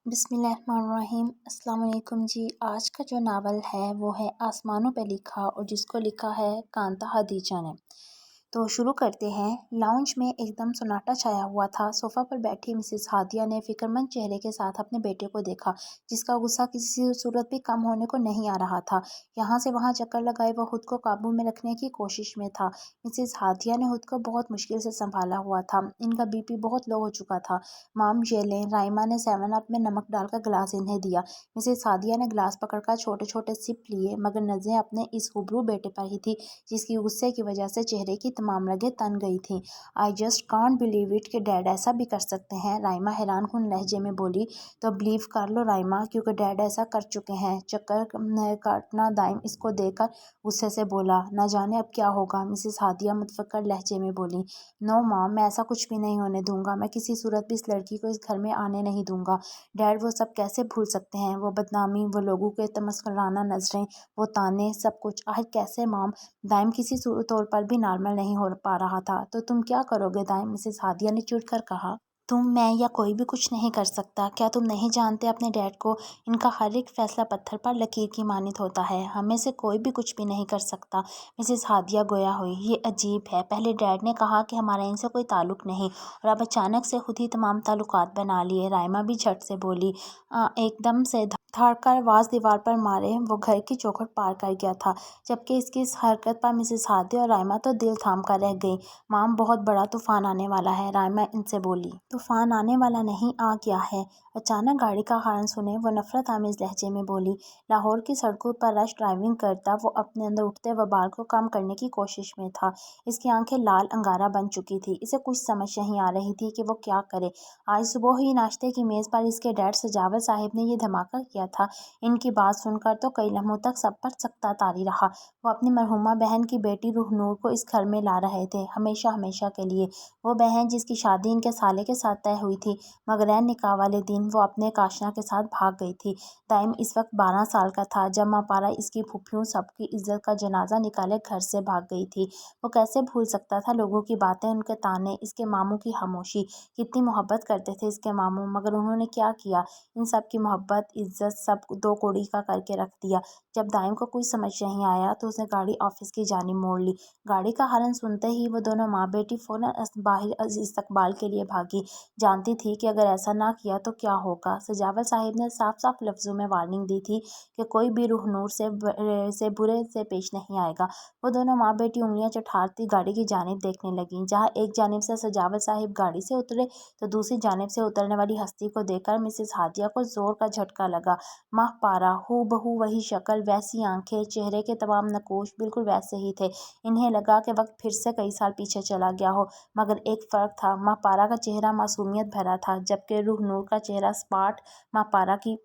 بسم اللہ الرحمن الرحیم۔ السلام علیکم جی۔ آج کا جو ناول ہے وہ ہے آسمانوں پہ لکھا، اور جس کو لکھا ہے کانتا ہدیجہ نے۔ تو شروع کرتے ہیں۔ لاؤنج میں ایک دم سناٹا چھایا ہوا تھا۔ صوفہ پر بیٹھی مسز ہادیہ نے فکرمند چہرے کے ساتھ اپنے بیٹے کو دیکھا، جس کا غصہ کسی صورت بھی کم ہونے کو نہیں آ رہا تھا۔ یہاں سے وہاں چکر لگائے وہ خود کو قابو میں رکھنے کی کوشش میں تھا۔ مسز ہادیہ نے خود کو بہت مشکل سے سنبھالا ہوا تھا۔ ان کا بی پی بہت لو ہو چکا تھا۔ مام یہ لیں۔ رائمہ نے 7 اپ میں نمک ڈال کر گلاس انہیں دیا۔ مسز ہادیہ نے گلاس پکڑ کر چھوٹے چھوٹے سپ لیے، مگر نظریں اپنے اس ہبرو بیٹے پر ہی تھی، جس کی غصے کی وجہ سے چہرے کی تمام رگیں تن گئی تھیں۔ "I just can't believe it کہ ڈیڈ ایسا بھی کر سکتے ہیں"، رائمہ حیران کن لہجے میں بولی۔ "تو بلیو کر لو رائمہ، کیونکہ ڈیڈ ایسا کر چکے ہیں"، چکر کاٹنا دائم اس کو دیکھ کر غصے سے بولا۔ "نہ جانے اب کیا ہوگا"، مسز ہادیہ متفکر لہجے میں بولی۔ "نو مام، میں ایسا کچھ بھی نہیں ہونے دوں گا۔ میں کسی صورت بھی اس لڑکی کو اس گھر میں آنے نہیں دوں گا۔ ڈیڈ وہ سب کیسے بھول سکتے ہیں؟ وہ بدنامی، وہ لوگوں کے تمسخرانہ نظریں، وہ طعنے، سب کچھ آخر کیسے مام؟ دائم کسی طور پر بھی نارمل نہیں ہو پا رہا تھا۔ "تو تم کیا کرو گے دائم"، مسز ہادیہ نے چڑ کر کہا۔ "تم، میں یا کوئی بھی کچھ نہیں کر سکتا۔ کیا تم نہیں جانتے اپنے ڈیڈ کو؟ ان کا ہر ایک فیصلہ پتھر پر لکیر کی مانند ہوتا ہے۔ ہم میں سے کوئی بھی کچھ بھی نہیں کر سکتا"۔ مسز ہادیہ گویا ہوئی۔ "یہ عجیب ہے، پہلے ڈیڈ نے کہا کہ ہمارا ان سے کوئی تعلق نہیں، اور اب اچانک سے خود ہی تمام تعلقات بنا لیے"۔ رائمہ بھی جھٹ سے بولی۔ ایک دم سے دھاڑ کر واز دیوار پر مارے وہ گھر کی چوکھٹ پار کر گیا تھا، جبکہ اس کی اس حرکت پر مسز ہادیہ اور رائمہ تو دل تھام کر رہ گئیں۔ "مام، بہت بڑا طوفان آنے والا ہے"، رائمہ ان سے بولی۔ "طوفان آنے والا نہیں، آ گیا ہے"، اچانک گاڑی کا ہارن سنے وہ نفرت آمیز لہجے میں بولی۔ لاہور کی سڑکوں پر رش ڈرائیونگ کرتا وہ اپنے اندر اٹھتے وبال کو کم کرنے کی کوشش میں تھا۔ اس کی آنکھیں لال انگارہ بن چکی تھیں۔ اسے کچھ سمجھ نہیں آ رہی تھی کہ وہ کیا کرے۔ آج صبح ہی ناشتے کی میز پر اس کے ڈیڈ سجاوٹ صاحب نے یہ دھماکہ کیا تھا۔ ان کی بات سن کر تو کئی لمحوں تک سب پر سکتہ طاری رہا۔ وہ اپنی مرحومہ بہن کی بیٹی روح نور کو اس گھر میں لا رہے تھے، ہمیشہ ہمیشہ کے لیے۔ وہ بہن جس کی شادی ان کے سالے کے ساتھ طے ہوئی تھی، مگر عین نکاح والے دن وہ اپنے کاشنا کے ساتھ بھاگ گئی تھی۔ دائم اس وقت 12 سال کا تھا، جب ماں پارا اس کی پھوپھیوں سب کی عزت کا جنازہ نکالے گھر سے بھاگ گئی تھی۔ وہ کیسے بھول سکتا تھا لوگوں کی باتیں، ان کے طعنے، اس کے ماموں کی خاموشی؟ کتنی محبت کرتے تھے اس کے ماموں، مگر انہوں نے کیا کیا؟ ان سب کی محبت، عزت، سب دو کوڑی کا کر کے رکھ دیا۔ جب دائم کو کچھ سمجھ نہیں آیا تو اس نے گاڑی آفس کی جانب موڑ لی۔ گاڑی کا ہارن سنتے ہی وہ دونوں ماں بیٹی فوراً باہر استقبال کے لیے بھاگی۔ جانتی تھی کہ اگر ایسا نہ کیا تو کیا ہوگا۔ سجاوٹ صاحب نے صاف صاف لفظوں میں وارننگ دی تھی کہ کوئی بھی روح نور سے برے سے پیش نہیں آئے گا۔ وہ دونوں ماں بیٹی انگلیاں چٹھاتی گاڑی کی جانب دیکھنے لگیں۔ جہاں ایک جانب سے سجاوٹ صاحب گاڑی سے اترے تو دوسری جانب سے اترنے والی ہستی کو دیکھ کر مسز ہادیہ کو زور کا جھٹکا لگا۔ ماہ پارا، ہو بہو وہی شکل، ویسی آنکھیں، چہرے کے تمام نقوش بالکل ویسے ہی تھے۔ انہیں لگا کہ وقت پھر سے کئی سال پیچھے چلا گیا ہو، مگر ایک فرق تھا، ماہ پارا کا چہرہ معصومیت بھرا تھا، جبکہ روح نور کا چہرہ سپاٹ۔ ماہ پارا کی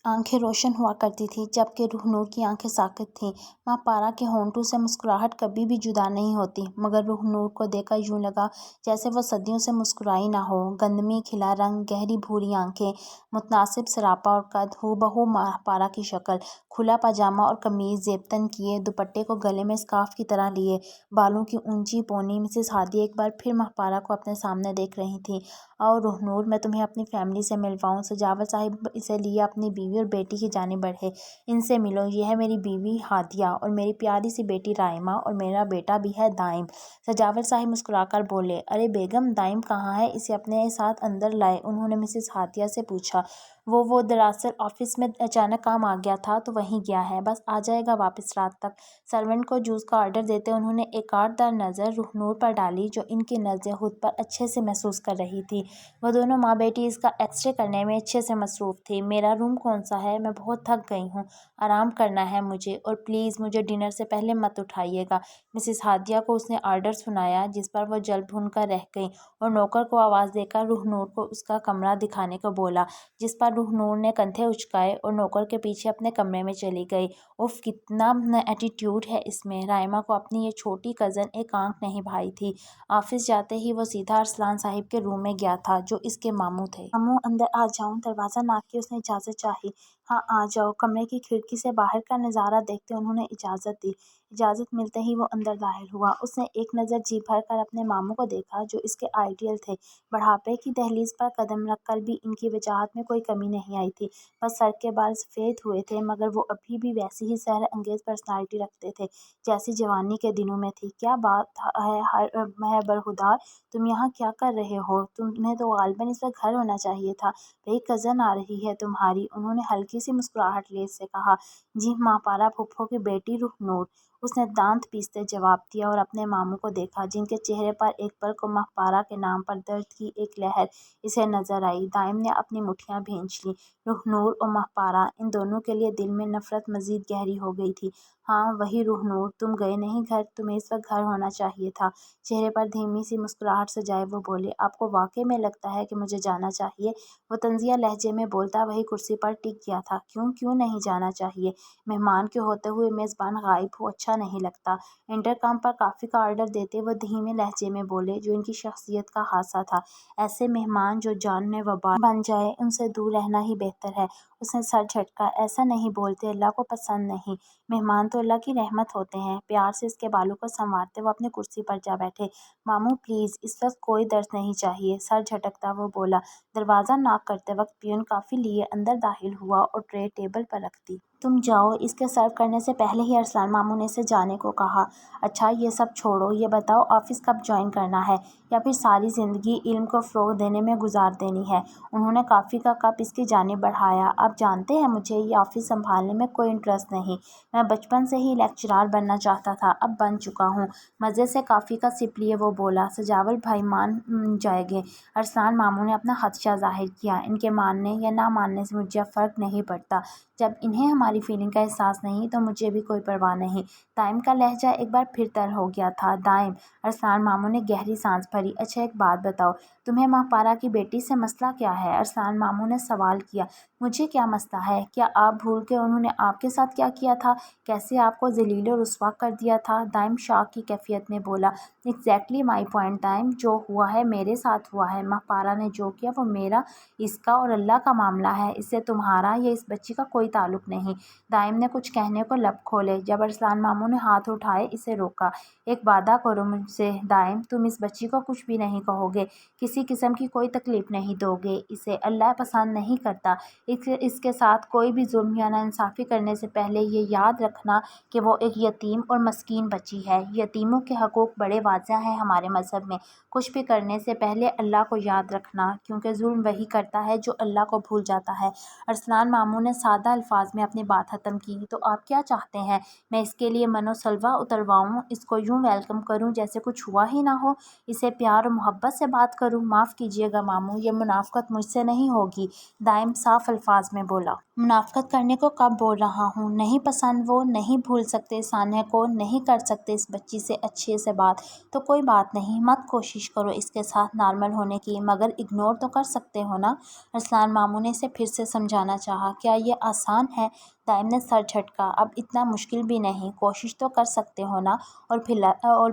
آنکھیں روشن ہوا کرتی تھیں، جبکہ روح نور کی آنکھیں ساکت تھیں۔ ماہ پارا کے ہونٹوں سے مسکراہٹ کبھی بھی جدا نہیں ہوتی، مگر روح نور کو دیکھ کر یوں لگا جیسے وہ صدیوں سے مسکرائی نہ ہو۔ گندمی کھلا رنگ، گہری بھوری آنکھیں، متناسب سراپا اور قد، ہو بہو ماہ پارا کی شکل۔ کھلا پاجامہ اور قمیض زیب تن کیے، دوپٹے کو گلے میں اسکارف کی طرح لیے، بالوں کی اونچی پونی۔ مسز ہادیہ ایک بار پھر ماہ پارا کو اپنے سامنے دیکھ رہی تھیں۔ "آؤ روح نور، میں تمہیں اپنی فیملی سے ملواؤں"۔ سجاوٹ صاحب اسے لیے اپنی بیوی اور بیٹی کی جانب بڑھے۔ "ان سے ملو، یہ ہے میری بیوی ہادیہ، اور میری پیاری سی بیٹی رائمہ، اور میرا بیٹا بھی ہے دائم"۔ سجاوٹ صاحب مسکرا کر بولے۔ "ارے بیگم، دائم کہاں ہے؟ اسے اپنے ساتھ اندر لائے"، انہوں نے مسز ہادیہ سے پوچھا۔ وہ دراصل آفس میں اچانک کام آ گیا تھا تو وہیں گیا ہے، بس آ جائے گا واپس رات تک"۔ سرونٹ کو جوس کا آرڈر دیتے انہوں نے ایک آڑ نظر روح نور پر ڈالی، جو ان کی نظریں خود پر اچھے سے محسوس کر رہی تھی۔ وہ دونوں ماں بیٹی اس کا ایکس رے کرنے میں اچھے سے مصروف تھیں۔ "میرا روم کون سا ہے؟ میں بہت تھک گئی ہوں، آرام کرنا ہے مجھے، اور پلیز مجھے ڈنر سے پہلے مت اٹھائیے گا"۔ مسز ہادیہ کو اس نے آرڈر سنایا، جس پر وہ جل بھن کر رہ گئیں، اور نوکر کو آواز دے کر روح نور کو اس کا کمرہ دکھانے کو بولا، جس پر روح نور نے کندھے اچکائے اور نوکر کے پیچھے اپنے کمرے میں چلی گئی۔ "اف، کتنا ایٹیٹیوڈ ہے اس میں"۔ رائمہ کو اپنی یہ چھوٹی کزن ایک آنکھ نہیں بھائی تھی۔ آفس جاتے ہی وہ سیدھا ارسلان صاحب کے روم میں گیا تھا، جو اس کے ماموں تھے۔ "ماموں، اندر آ جاؤں"، دروازہ ناک کے اس نے اجازت چاہی۔ "ہاں، آ جاؤ"، کمرے کی کھڑکی سے باہر کا نظارہ دیکھتے انہوں نے اجازت دی۔ इजाज़त मिलते ही वो अंदर दाखिल हुआ। उसने एक नज़र जी भर कर अपने मामू को देखा जो इसके आइडियल थे। बढ़ापे की दहलीज पर कदम रखकर भी इनकी वजाहत में कोई कमी नहीं आई थी। बस सर के बाल सफ़ेद हुए थे मगर वो अभी भी वैसी ही सहर अंगेज़ पर्सनालिटी रखते थे जैसी जवानी के दिनों में थी। क्या बात है बरखुदा, तुम यहाँ क्या कर रहे हो? तुम्हें तो गालिबन इस वक्त घर होना चाहिए था। भाई कज़न आ रही है तुम्हारी, उन्होंने हल्की सी मुस्कुराहट लिए से कहा। जी मापारा फूफो की बेटी रूहनूर, उसने दांत पीसते जवाब दिया और अपने मामू को देखा जिनके चेहरे पर एक पल को महपारा के नाम पर दर्द की एक लहर इसे नजर आई। दाइम ने अपनी मुठ्ठियां भींच ली। रूहनूर और महपारा, इन दोनों के लिए दिल में नफरत मजीद गहरी हो गई थी। हाँ वही रूहनूर, तुम गए नहीं घर, तुम्हें इस वक्त घर होना चाहिए था। चेहरे पर धीमी सी मुस्कुराहट सजाए वो बोले, आपको वाकई में लगता है कि मुझे जाना चाहिए? वो तंजिया लहजे में बोलता वही कुर्सी पर टिक गया था। क्यों क्यों नहीं जाना चाहिए? मेहमान के होते हुए मेज़बान गायब हो अच्छा नहीं लगता। इंटरकॉम पर कॉफ़ी का ऑर्डर देते वो धीमे लहजे में बोले जो इनकी शख्सियत का हादसा था। ऐसे मेहमान जो जानने वबाल बन जाए उनसे दूर रहना ही बेहतर है। उसने सर झटका, ऐसा नहीं बोलते, अल्लाह को पसंद नहीं। मेहमान तो अल्लाह की रहमत होते हैं। प्यार से इसके बालों को संवारते वो अपनी कुर्सी पर जा बैठे। मामू प्लीज़, इस वक्त कोई दर्द नहीं चाहिए, सर झटकता वो बोला। दरवाज़ा नॉक करते वक्त पियून कॉफ़ी लिए अंदर दाखिल हुआ और ट्रे टेबल पर रख दी। तुम जाओ, इसके सर्व करने से पहले ही अरसलान मामू ने इसे जाने को कहा। अच्छा ये सब छोड़ो, ये बताओ ऑफ़िस कब ज्वाइन करना है या फिर सारी ज़िंदगी इल्म को फ़रोग़ देने में गुजार देनी है? उन्होंने कॉफ़ी का कप इसकी जानिब बढ़ाया। आप जानते हैं मुझे ये ऑफ़िस संभालने में कोई इंटरेस्ट नहीं। मैं बचपन से ही लेक्चरार बनना चाहता था, अब बन चुका हूँ। मज़े से कॉफ़ी का सिप लिए वो बोला। सजावल भाई मान जाएंगे। अरसलान मामू ने अपना खदशा ज़ाहिर किया। इनके मानने या ना मानने से मुझे फ़र्क नहीं पड़ता। जब इन्हें हमारी फीलिंग का एहसास नहीं तो मुझे भी कोई परवाह नहीं। दाइम का लहजा एक बार फिर तर हो गया था। दाइम, अरसलान मामू ने गहरी सांस भरी। अच्छा एक बात बताओ, तुम्हें महपारा की बेटी से मसला क्या है? अरसलान मामू ने सवाल किया। मुझे क्या मसला है? क्या आप भूल के उन्होंने आपके साथ क्या किया था? कैसे आपको जलील और रुस्वा कर दिया था? दाइम शॉक की कैफियत में बोला। एग्जैक्टली माई पॉइंट दाइम, जो हुआ है मेरे साथ हुआ है। महपारा ने जो किया वो मेरा, इसका और अल्लाह का मामला है। इससे तुम्हारा या इस बच्ची का कोई ताल्लुक नहीं। दाइम ने कुछ कहने को लब खोले। जब अरसलान मामू ने हाथ उठाए इसे रोका। एक वादा करो मुझसे दाइम, तुम इस बच्ची को कुछ भी नहीं कहोगे, किसी किस्म की कोई तकलीफ नहीं दोगे। इसे अल्लाह पसंद नहीं करता। इसके साथ कोई भी जुल्म या नाइंसाफ़ी करने से पहले ये याद रखना कि वो एक यतीम और मस्कीन बच्ची है। यतीमों के हकूक़ बड़े वाज़ेह हैं हमारे मज़हब में। कुछ भी करने से पहले अल्लाह को याद रखना, क्योंकि जुल्म वही करता है जो अल्लाह को भूल जाता है। अरसलान मामू ने सादा अल्फाज में अपनी बात ख़त्म की। तो आप क्या चाहते हैं? मैं इसके लिए मनोसलवा उतरवाऊँ, इसको यूँ वेलकम करूँ जैसे कुछ हुआ ही ना हो, इसे प्यार और मोहब्बत से बात करूँ? माफ़ कीजिएगा मामू, ये मुनाफ़कत मुझसे नहीं होगी। दाइम साफ अल्फाज में बोला। मुनाफ़कत करने को कब बोल रहा हूँ? नहीं पसंद वो, नहीं भूल सकते सान्या को, नहीं कर सकते इस बच्ची से अच्छे से बात, तो कोई बात नहीं, मत कोशिश करो इसके साथ नॉर्मल होने की, मगर इग्नोर तो कर सकते हो ना? अरसलान मामू ने इसे फिर से समझाना चाहा। क्या ये आसान है? दाइम ने सर झटका। अब इतना मुश्किल भी नहीं, कोशिश तो कर सकते हो ना? और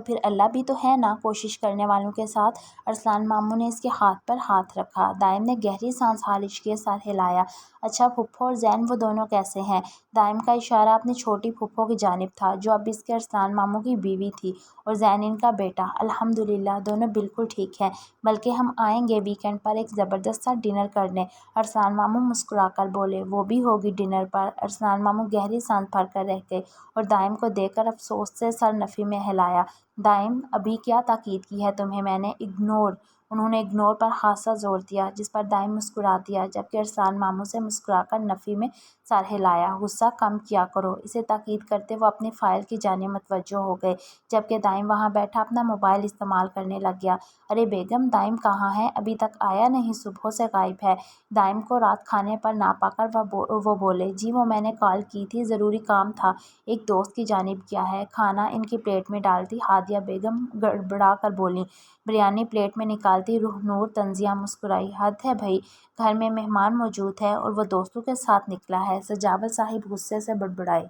फिर अल्लाह भी तो है ना कोशिश करने वालों के साथ। अरसलान मामू ने इसके हाथ पर हाथ रखा। दाइम ने गहरी सांस खारिज के सर हिलाया। अच्छा फुफ्फो और जैन वो दोनों कैसे हैं? दाइम का इशारा अपनी छोटी फुफ्फो की जानिब था जो अब इसके अरसलान मामू की बीवी थी, और जैन इनका बेटा। अल्हम्दुलिल्लाह दोनों बिल्कुल ठीक हैं, बल्कि हम आएंगे वीकेंड पर एक ज़बरदस्त सा डिनर करने। अरसलान मामू मुस्कुराकर बोले। वो भी होगी डिनर पर? अरसलान मामू गहरी सांस भर कर रह गए और दाइम को देखकर अफसोस से सर नफ़ी में हिलाया। दाइम, अभी क्या ताकीद की है तुम्हें मैंने? इग्नोर। उन्होंने इग्नोर पर खासा जोर दिया, जिस पर दाइम मुस्कुरा दिया, जबकि अरसलान मामू से मुस्कुराकर नफ़ी में सर हिलाया। गुस्सा कम किया करो, इसे ताकीद करते वो अपनी फ़ाइल की जानिब मुतवज्जो हो गए, जबकि दाइम वहाँ बैठा अपना मोबाइल इस्तेमाल करने लग गया। अरे बेगम, दाइम कहाँ है? अभी तक आया नहीं, सुबह से गायब है। दाइम को रात खाने पर ना पाकर वो बोले। जी वो मैंने कॉल की थी, ज़रूरी काम था, एक दोस्त की जानिब किया है। खाना इनकी प्लेट में डालती हादिया बेगम गड़बड़ा कर बोली। बिरयानी प्लेट में निकालती रूहनूर तंजिया मुस्कुराई। हद है भई, घर में मेहमान मौजूद है और वो दोस्तों के साथ निकला है। सजावल साहिब गुस्से से बड़बड़ाए।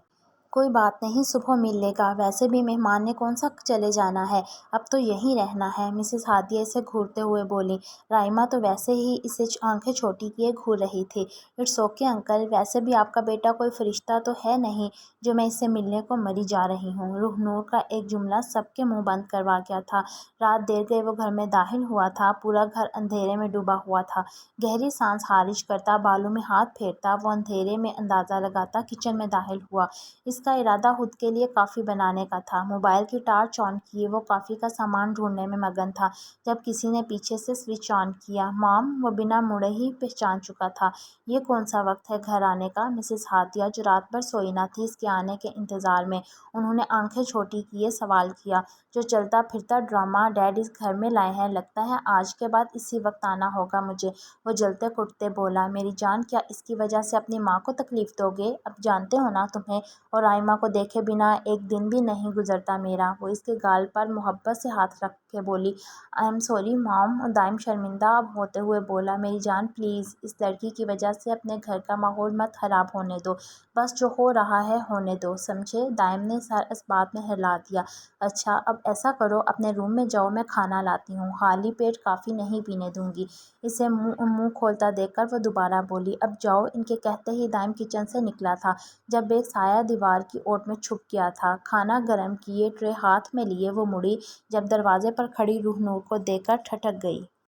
कोई बात नहीं, सुबह मिल लेगा। वैसे भी मेहमान ने कौन सा चले जाना है, अब तो यहीं रहना है, मिसेस हादिया इसे घूरते हुए बोली। राइमा तो वैसे ही इसे आंखें छोटी किए घूर रही थी। इट्स ओके अंकल, वैसे भी आपका बेटा कोई फरिश्ता तो है नहीं जो मैं इससे मिलने को मरी जा रही हूँ। रूहनूर का एक जुमला सबके मुंह बंद करवा गया था। रात देर गए वो घर में दाखिल हुआ था। पूरा घर अंधेरे में डूबा हुआ था। गहरी सांस खारिज करता, बालों में हाथ फेरता, वो अंधेरे में अंदाज़ा लगाता किचन में दाखिल हुआ। इसका इरादा खुद के लिए काफ़ी बनाने का था। मोबाइल की टॉर्च ऑन किए वो काफ़ी का सामान ढूंढने में मगन था जब किसी ने पीछे से स्विच ऑन किया। मॉम, वो बिना मुड़े ही पहचान चुका था। ये कौन सा वक्त है घर आने का? मिसेस हादिया जो रात भर सोई ना थी इसके आने के इंतज़ार में, उन्होंने आंखें छोटी किए सवाल किया। जो चलता फिरता ड्रामा डैड इस घर में लाए हैं, लगता है आज के बाद इसी वक्त आना होगा मुझे। वो जलते कुटते बोला। मेरी जान, क्या इसकी वजह से अपनी माँ को तकलीफ़ दोगे? अब जानते हो ना तुम्हें और आइमा को देखे बिना एक दिन भी नहीं गुजरता मेरा। वो इसके गाल पर मोहब्बत से हाथ रख के बोली। I am sorry mom. दाइम शर्मिंदा अब होते हुए बोला। मेरी जान प्लीज़, इस लड़की की वजह से अपने घर का माहौल मत ख़राब होने दो। बस जो हो रहा है होने दो, समझे? दाइम ने सर इस बात में हिला दिया। अच्छा, अब ऐसा करो, अपने रूम में जाओ, मैं खाना लाती हूँ। खाली पेट काफ़ी नहीं पीने दूंगी। इसे मुंह खोलता देखकर वो दोबारा बोली। अब जाओ। इनके कहते ही दाइम किचन से निकला था जब एक साया दीवार की ओट में छुप गया था। खाना गर्म किए ट्रे हाथ में लिए वो मुड़ी, जब दरवाजे पर खड़ी रूहनूर को देखकर ठठक गई।